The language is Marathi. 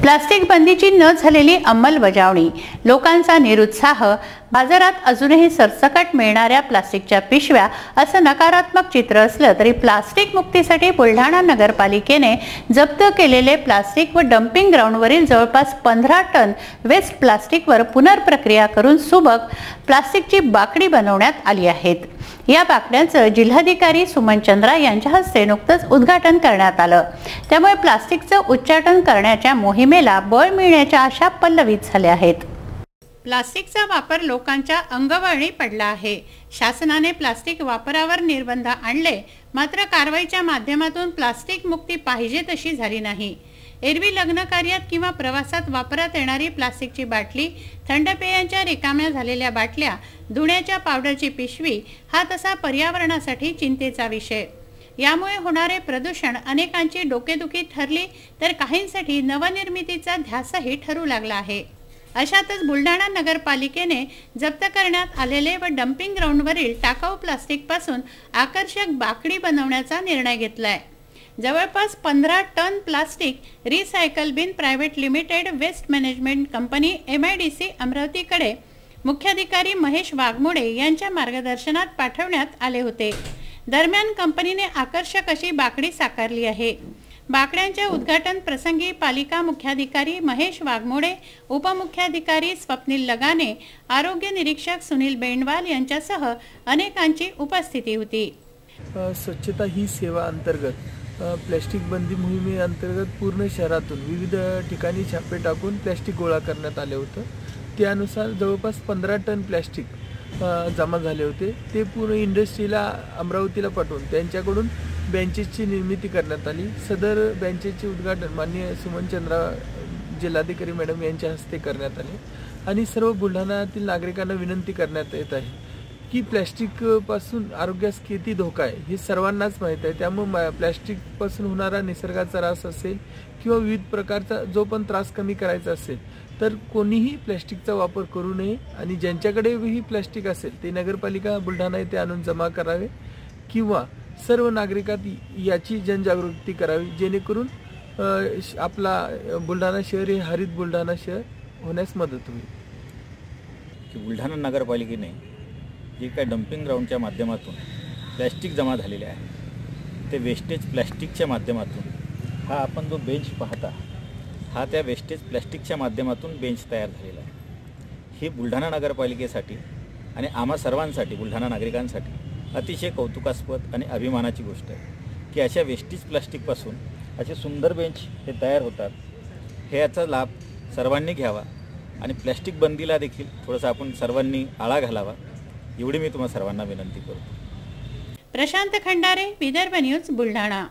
प्लास्टिक बंदीची न झालेली अंमलबजावणी, लोकांचा निरुत्साह, बाजारात अजूनही सरसकट मिळणाऱ्या प्लास्टिकच्या पिशव्या असं नकारात्मक चित्र असलं तरी प्लास्टिक मुक्तीसाठी बुलढाणा नगरपालिकेने जप्त केलेले प्लास्टिक व डंपिंग ग्राउंडवरील जवळपास 15 टन वेस्ट प्लास्टिकवर पुनर्प्रक्रिया करून सुबक प्लास्टिकची बाकडी बनवण्यात आली आहेत। या बाकड्यांचं जिल्हाधिकारी सुमन चंद्रा यांच्या हस्ते नुकतंच उद्घाटन करण्यात आलं। त्यामुळे प्लास्टिकचं उच्चाटन करण्याच्या मोहिमेला बळ मिळण्याच्या आशा पल्लवित झाल्या आहेत। प्लास्टिकचा वापर लोकांच्या अंगवळणी पडला आहे। शासनाने प्लास्टिक वापरावर निर्बंध आणले, मात्र कारवाईच्या माध्यमातून प्लास्टिक मुक्ती पाहिजे तशी झाली नाही। एरवी लग्न कार्यात किंवा प्रवासात वापरात येणारी प्लास्टिकची बाटली, थंड पेयांच्या रिकाम्या झालेल्या बाटल्या, धुण्याच्या पावडरची पिशवी हा तसा पर्यावरणासाठी चिंतेचा विषय। यामुळे होणारे प्रदूषण अनेकांची डोकेदुखी ठरली तर काहींसाठी नवनिर्मितीचा ध्यासही ठरू लागला आहे। अशातच बुलढाणा नगरपालिकेने जप्त करण्यात आलेले व डंपिंग ग्राउंडवरील टाकाऊ प्लास्टिक पासून आकर्षक बाकडी बनवण्याचा निर्णय घेतलाय। जवळपास 15 ton plastic recycle bin private limited waste management company MIDC अमरावतीकडे मुख्याधिकारी महेश वाघमोडे यांच्या मार्गदर्शनात पाठवण्यात आले होते। दरम्यान कंपनीने आकर्षक अशी बाकडी साकारली आहे। बाकड्यांच्या उद्घाटन प्रसंगी पालिका मुख्याधिकारी महेश वाघमोडे, उपमुख्याधिकारी स्वप्नील लगाने, आरोग्य निरीक्षक सुनील बेंडवाल यांच्यासह अनेकांची उपस्थिती होती। स्वच्छता ही सेवा अंतर्गत प्लास्टिक बंदी मोहिमेअंतर्गत पूर्ण शहरातून विविध ठिकाणी छापे टाकून प्लास्टिक गोळा करण्यात आले होते। त्यानुसार जवळपास 15 टन प्लास्टिक जमा झाले होते। ते पूर्ण इंडस्ट्रीला अमरावतीला पाठवून त्यांच्याकडून बेंचेसची निर्मिती करण्यात आली। सदर बेंचेसचे उद्घाटन माननीय सुमन चंद्रा जिल्हाधिकारी मॅडम यांच्या हस्ते करण्यात आले आणि सर्व बुलढाण्यातील नागरिकांना विनंती करण्यात येत आहे की प्लास्टिक पासून आरोग्यास किती धोका आहे हे सर्वांनाच माहीत आहे। त्यामुळे प्लास्टिक पासून होणारा निसर्गाचा त्रास असेल किंवा विविध प्रकारचा जो पण त्रास कमी करायचा असेल तर कोणीही प्लास्टिकचा वापर करू नये आणि ज्यांच्याकडे ही प्लास्टिक असेल ते नगरपालिका बुलढाणा येथे आणून जमा करावे किंवा सर्व नागरिकात याची जनजागृती करावी, जेणेकरून आपला बुलढाणा शहर हे हरित बुलढाणा शहर होण्यास मदत होईल। की बुलढाणा नगरपालिकेने जे काय डंपिंग ग्राउंडच्या माध्यमातून प्लॅस्टिक जमा झालेले आहे ते वेस्टेज प्लॅस्टिकच्या माध्यमातून हा आपण जो बेंच पाहता हा त्या वेस्टेज प्लॅस्टिकच्या माध्यमातून बेंच तयार झालेला आहे। ही बुलढाणा नगरपालिकेसाठी आणि आम्हा सर्वांसाठी बुलढाणा नागरिकांसाठी अतिशय कौतुकास्पद आणि अभिमानाची गोष्ट आहे की अशा वेस्टेज प्लास्टिकपासून असे सुंदर बेंच हे तयार होतात। हे याचा लाभ सर्वांनी घ्यावा आणि प्लॅस्टिक बंदीला देखील थोडंसं आपण सर्वांनी आळा घालावा एवढी मी तुम्हा सर्वांना विनंती करतो। प्रशांत खंडारे, विदर्भ न्यूज, बुलढाणा।